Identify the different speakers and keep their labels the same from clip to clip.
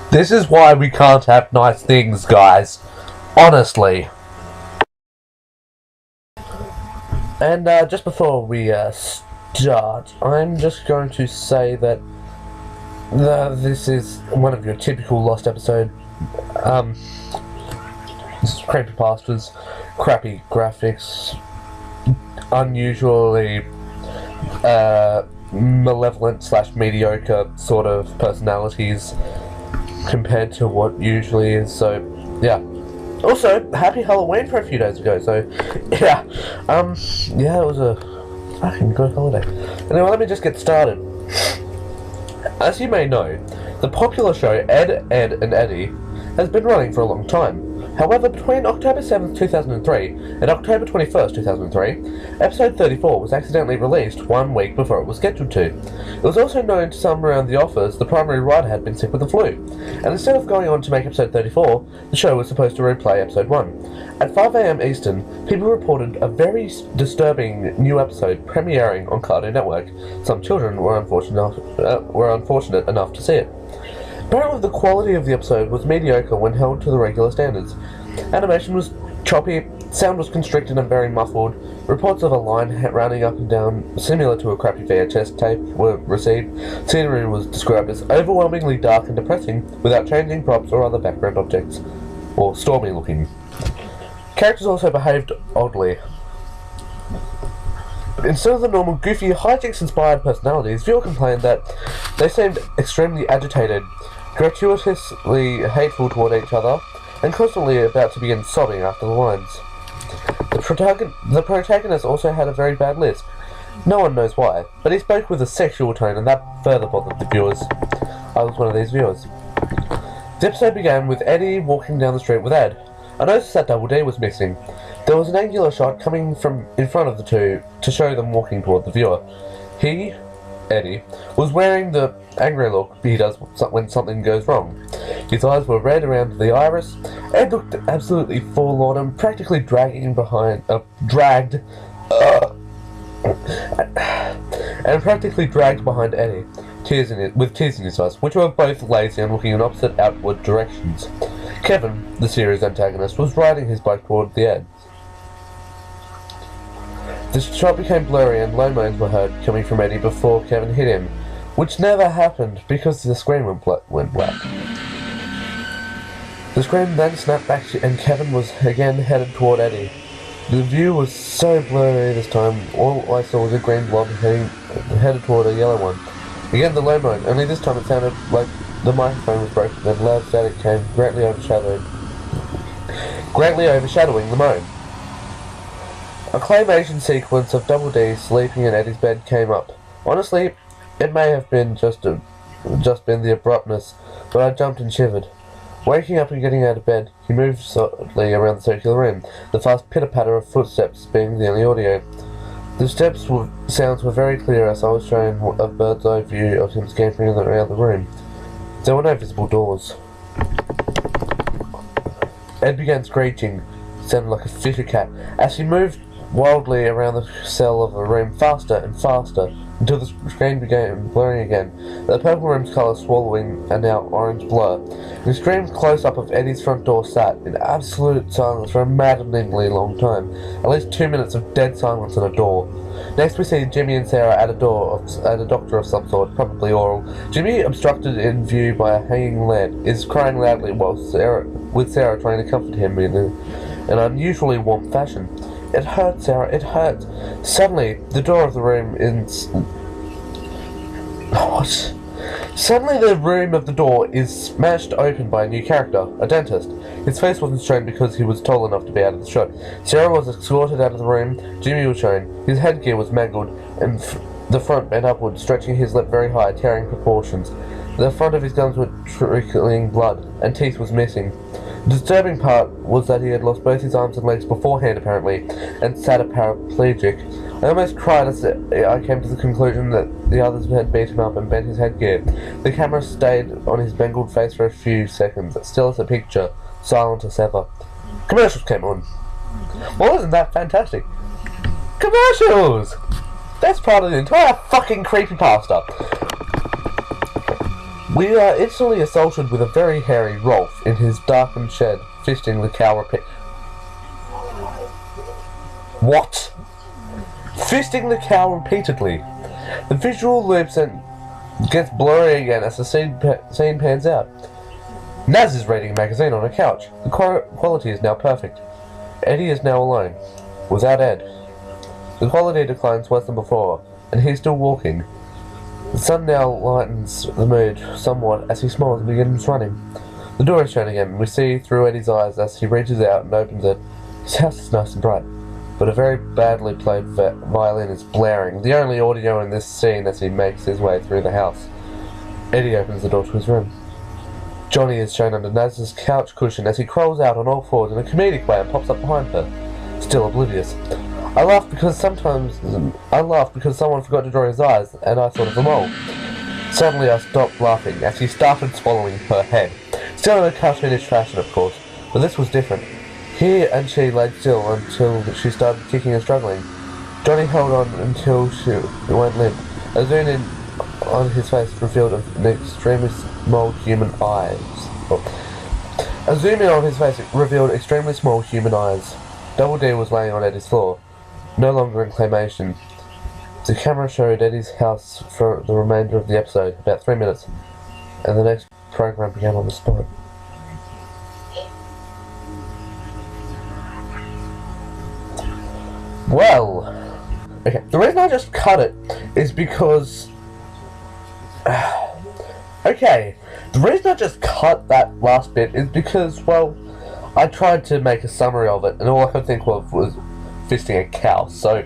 Speaker 1: This is why we can't have nice things, guys. Honestly. And just before we start, I'm just going to say that this is one of your typical Lost episode. This is Creepypastas, crappy graphics, unusually malevolent/mediocre sort of personalities compared to what usually is. So yeah. Also, happy Halloween for a few days ago. So yeah, it was a fucking good holiday. Anyway, let me just get started. As you may know, the popular show Ed, and Eddy has been running for a long time. However, between October 7th, 2003 and October 21st, 2003, episode 34 was accidentally released 1 week before it was scheduled to. It was also known to some around the office the primary writer had been sick with the flu, and instead of going on to make episode 34, the show was supposed to replay episode 1. At 5 AM Eastern, people reported a very disturbing new episode premiering on Cartoon Network. Some children were unfortunate enough to see it. Apparently the quality of the episode was mediocre when held to the regular standards. Animation was choppy, sound was constricted and very muffled, reports of a line running up and down similar to a crappy VHS tape were received, scenery was described as overwhelmingly dark and depressing without changing props or other background objects, or stormy looking. Characters also behaved oddly. Instead of the normal goofy hijinks-inspired personalities, viewer complained that they seemed extremely agitated, gratuitously hateful toward each other, and constantly about to begin sobbing after the lines. The protagonist also had a very bad lisp. No one knows why, but he spoke with a sexual tone, and that further bothered the viewers. I was one of these viewers. The episode began with Eddy walking down the street with Ed. I noticed that Double D was missing. There was an angular shot coming from in front of the two to show them walking toward the viewer. He, Eddy, was wearing the angry look he does when something goes wrong. His eyes were red around the iris. Ed looked absolutely forlorn and practically dragged behind Eddy, with tears in his eyes, which were both lazy and looking in opposite outward directions. Kevin, the series antagonist, was riding his bike toward the Ed. The shot became blurry and low moans were heard coming from Eddy before Kevin hit him, which never happened because the screen went black. The screen then snapped back and Kevin was again headed toward Eddy. The view was so blurry this time, all I saw was a green blob headed toward a yellow one. Again the low moan, only this time it sounded like the microphone was broken and loud static came greatly overshadowing the moan. A claymation sequence of Double D sleeping in Eddy's bed came up. Honestly, it may have been just been the abruptness, but I jumped and shivered. Waking up and getting out of bed, he moved softly around the circular room, the fast pitter-patter of footsteps being the only audio. The sounds were very clear as I was shown a bird's-eye view of him scampering around the room. There were no visible doors. Ed began screeching, sounded like a fisher cat, as he moved wildly around the cell of the room faster and faster, until the screen began blurring again, the purple room's colour swallowing a now orange blur. The screamed close-up of Eddy's front door sat in absolute silence for a maddeningly long time, at least 2 minutes of dead silence on a door. Next we see Jimmy and Sarah at a doctor of some sort, probably oral. Jimmy, obstructed in view by a hanging lamp, is crying loudly with Sarah trying to comfort him in an unusually warm fashion. "It hurts, Sarah, it hurts." Suddenly, the door of the room Suddenly the room of the door is smashed open by a new character, a dentist. His face wasn't shown because he was tall enough to be out of the shot. Sarah was escorted out of the room. Jimmy was shown. His headgear was mangled, and the front bent upward, stretching his lip very high, tearing proportions. The front of his gums were trickling blood, and teeth was missing. The disturbing part was that he had lost both his arms and legs beforehand, apparently, and sat a paraplegic. I almost cried as I came to the conclusion that the others had beat him up and bent his headgear. The camera stayed on his mangled face for a few seconds, still as a picture, silent as ever. Commercials came on. Well, isn't that fantastic? Commercials! That's part of the entire fucking creepypasta. We are instantly assaulted with a very hairy Rolf in his darkened shed, fisting the cow What? Fisting the cow repeatedly. The visual loops and gets blurry again as the scene pans out. Naz is reading a magazine on a couch. The quality is now perfect. Eddy is now alone, without Ed. The quality declines worse than before, and he's still walking. The sun now lightens the mood somewhat as he smiles and begins running. The door is shown again, and we see through Eddy's eyes as he reaches out and opens it. His house is nice and bright, but a very badly played violin is blaring, the only audio in this scene as he makes his way through the house. Eddy opens the door to his room. Johnny is shown under Naz's couch cushion as he crawls out on all fours in a comedic way and pops up behind her, still oblivious. I laugh because someone forgot to draw his eyes, and I thought of the mole. Suddenly I stopped laughing as he started swallowing her head, still in a cartoonish fashion, of course, but this was different. He and she laid still until she started kicking and struggling. Johnny held on until she went limp. A zoom in on his face revealed an extremely small human eyes. A zoom in on his face revealed extremely small human eyes. Double D was laying on Eddy's floor, no longer in claymation. The camera showed Eddy's house for the remainder of the episode, about 3 minutes, and the next program began on the spot. Well, okay, the reason I just cut it is because... okay, the reason I just cut that last bit is because, well, I tried to make a summary of it, and all I could think of was fisting a cow, so...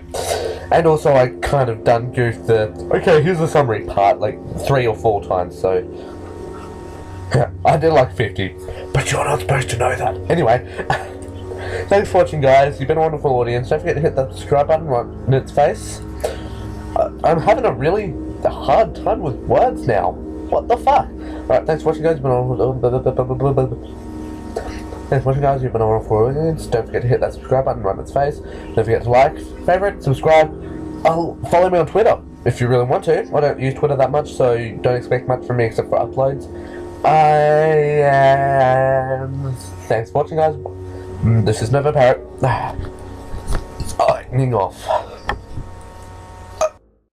Speaker 1: And also I kind of done goofed the, okay, here's the summary part, like 3 or 4 times, so... I did like 50, but you're not supposed to know that. Anyway, thanks for watching, guys. You've been a wonderful audience. Don't forget to hit that subscribe button right in its face. I'm having a really hard time with words now. What the fuck? Alright, thanks for watching, guys. You've been Thanks for watching, guys. You've been a wonderful audience. Don't forget to hit that subscribe button right in its face. Don't forget to like, favorite, subscribe. Follow me on Twitter if you really want to. I don't use Twitter that much, so you don't expect much from me except for uploads. Thanks for watching, guys. This is Nova Parrot. Signing off.